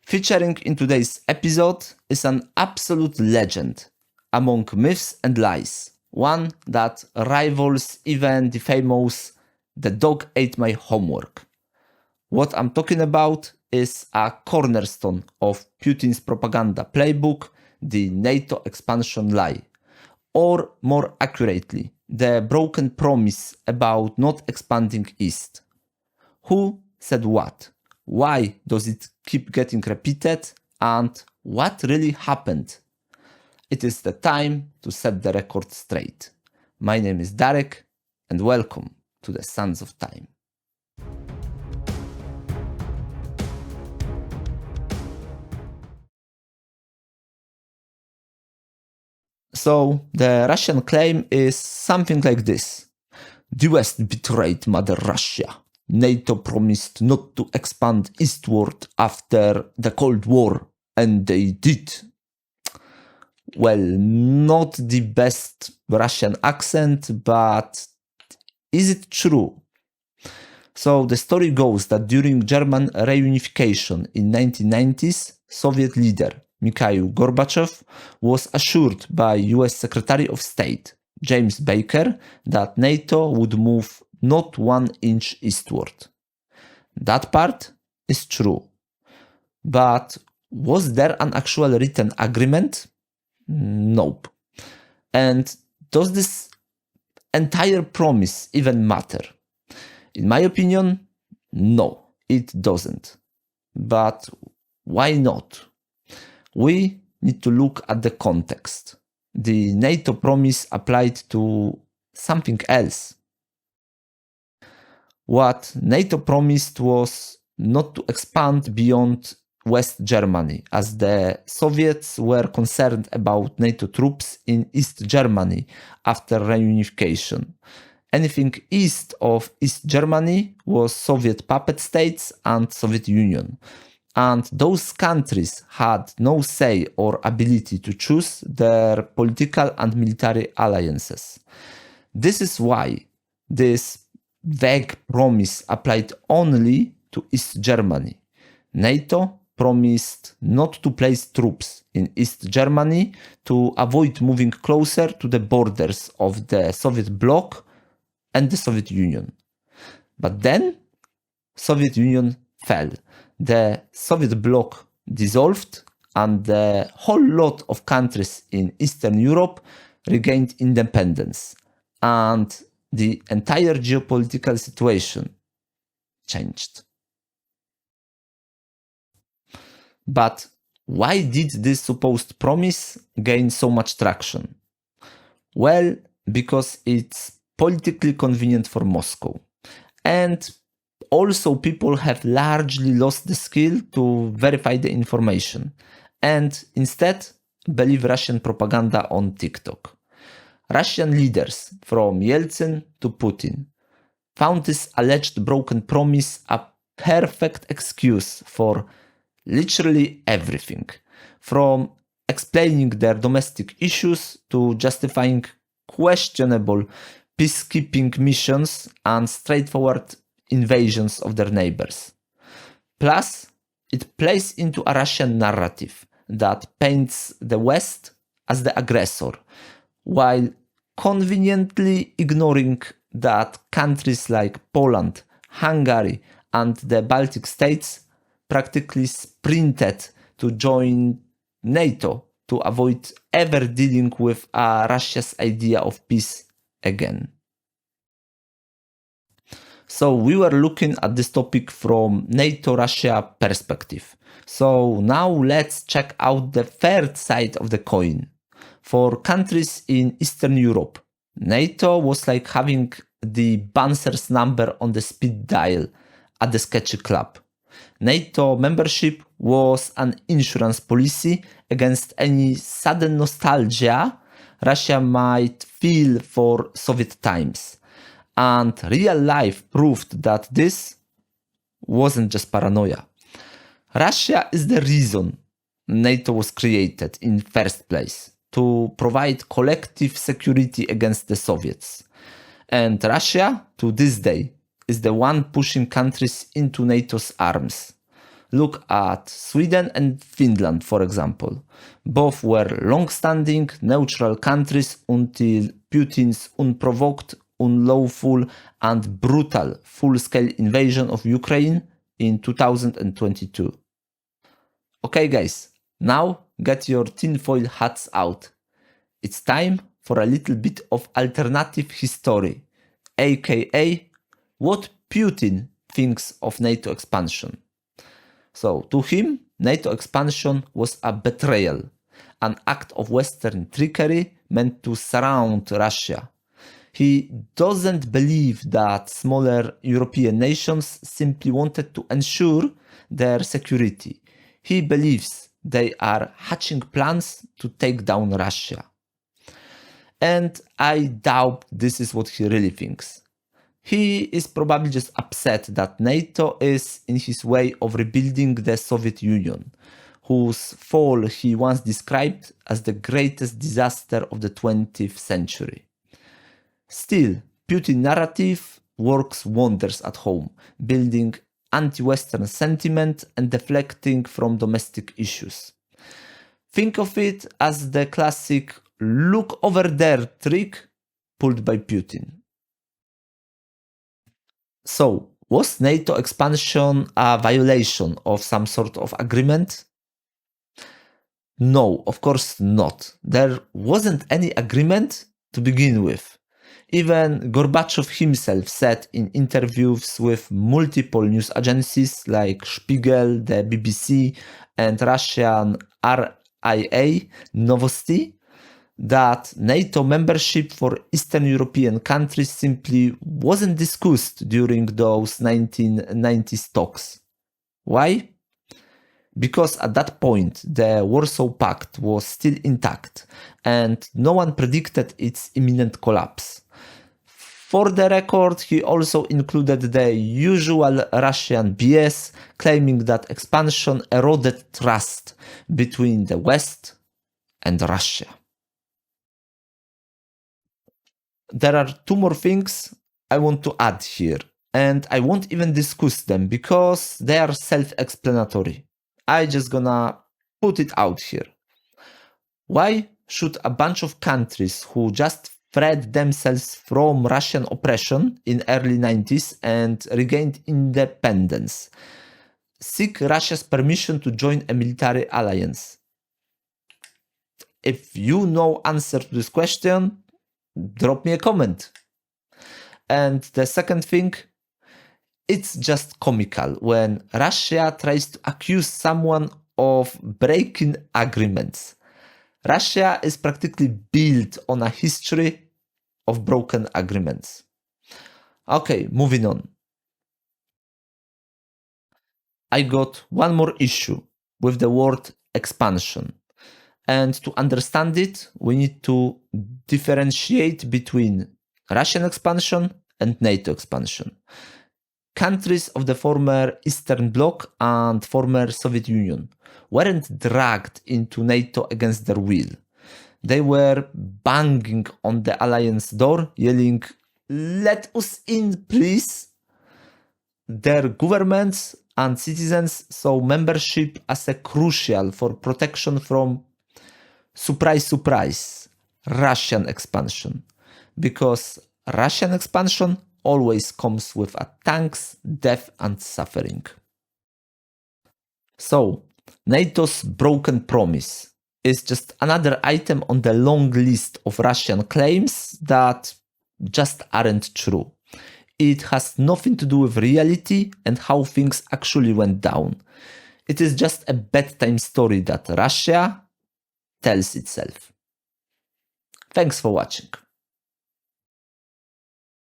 Featuring in today's episode is an absolute legend among myths and lies, one that rivals even the famous "the dog ate my homework." What I'm talking about is a cornerstone of Putin's propaganda playbook, the NATO Expansion Lie, or more accurately, the broken promise about not expanding east. Who said what? Why does it keep getting repeated? And what really happened? It is the time to set the record straight. My name is Darek, and welcome to the Sands of Time. So, the Russian claim is something like this. The West betrayed Mother Russia. NATO promised not to expand eastward after the Cold War, and they did. Well, not the best Russian accent, but is it true? So the story goes that during German reunification in 1990s, Soviet leader Mikhail Gorbachev was assured by US Secretary of State James Baker that NATO would move not 1 inch eastward. That part is true. But was there an actual written agreement? Nope. And does this entire promise even matter? In my opinion, no, it doesn't. But why not? We need to look at the context. The NATO promise applied to something else. What NATO promised was not to expand beyond West Germany, as the Soviets were concerned about NATO troops in East Germany after reunification. Anything east of East Germany was Soviet puppet states and Soviet Union. And those countries had no say or ability to choose their political and military alliances. This is why this vague promise applied only to East Germany. NATO promised not to place troops in East Germany to avoid moving closer to the borders of the Soviet Bloc and the Soviet Union. But then, Soviet Union fell. The Soviet Bloc dissolved and the whole lot of countries in Eastern Europe regained independence. And the entire geopolitical situation changed. But why did this supposed promise gain so much traction? Well, because it's politically convenient for Moscow. And also people have largely lost the skill to verify the information and instead believe Russian propaganda on TikTok. Russian leaders, from Yeltsin to Putin, found this alleged broken promise a perfect excuse for literally everything, from explaining their domestic issues to justifying questionable peacekeeping missions and straightforward invasions of their neighbors. Plus, it plays into a Russian narrative that paints the West as the aggressor, while conveniently ignoring that countries like Poland, Hungary, and the Baltic states practically sprinted to join NATO to avoid ever dealing with Russia's idea of peace again. So we were looking at this topic from NATO-Russia perspective. So now let's check out the third side of the coin. For countries in Eastern Europe, NATO was like having the bouncer's number on the speed dial at the sketchy club. NATO membership was an insurance policy against any sudden nostalgia Russia might feel for Soviet times. And real life proved that this wasn't just paranoia. Russia is the reason NATO was created in first place, to provide collective security against the Soviets. And Russia, to this day, is the one pushing countries into NATO's arms. Look at Sweden and Finland, for example. Both were long-standing neutral countries until Putin's unprovoked, unlawful, and brutal full-scale invasion of Ukraine in 2022. Okay guys, now get your tinfoil hats out. It's time for a little bit of alternative history, aka what Putin thinks of NATO expansion. So, to him, NATO expansion was a betrayal, an act of Western trickery meant to surround Russia. He doesn't believe that smaller European nations simply wanted to ensure their security. He believes they are hatching plans to take down Russia. And I doubt this is what he really thinks. He is probably just upset that NATO is in his way of rebuilding the Soviet Union, whose fall he once described as the greatest disaster of the 20th century. Still, Putin's narrative works wonders at home, building anti-Western sentiment and deflecting from domestic issues. Think of it as the classic look over there trick pulled by Putin. So, was NATO expansion a violation of some sort of agreement? No, of course not. There wasn't any agreement to begin with. Even Gorbachev himself said in interviews with multiple news agencies like Spiegel, the BBC, and Russian RIA Novosti that NATO membership for Eastern European countries simply wasn't discussed during those 1990s talks. Why? Because at that point the Warsaw Pact was still intact and no one predicted its imminent collapse. For the record, he also included the usual Russian BS, claiming that expansion eroded trust between the West and Russia. There are two more things I want to add here, and I won't even discuss them because they are self-explanatory. I just gonna put it out here. Why should a bunch of countries who just freed themselves from Russian oppression in early 90s and regained independence seek Russia's permission to join a military alliance? If you know answer to this question, drop me a comment. And the second thing, it's just comical when Russia tries to accuse someone of breaking agreements. Russia is practically built on a history of broken agreements. Okay, moving on. I got one more issue with the word expansion. And to understand it, we need to differentiate between Russian expansion and NATO expansion. Countries of the former Eastern Bloc and former Soviet Union weren't dragged into NATO against their will. They were banging on the alliance door, yelling, "Let us in, please!" Their governments and citizens saw membership as a crucial for protection from, surprise, surprise, Russian expansion. Because Russian expansion always comes with a tanks, death and suffering. So, NATO's broken promise is just another item on the long list of Russian claims that just aren't true. It has nothing to do with reality and how things actually went down. It is just a bedtime story that Russia tells itself. Thanks for watching.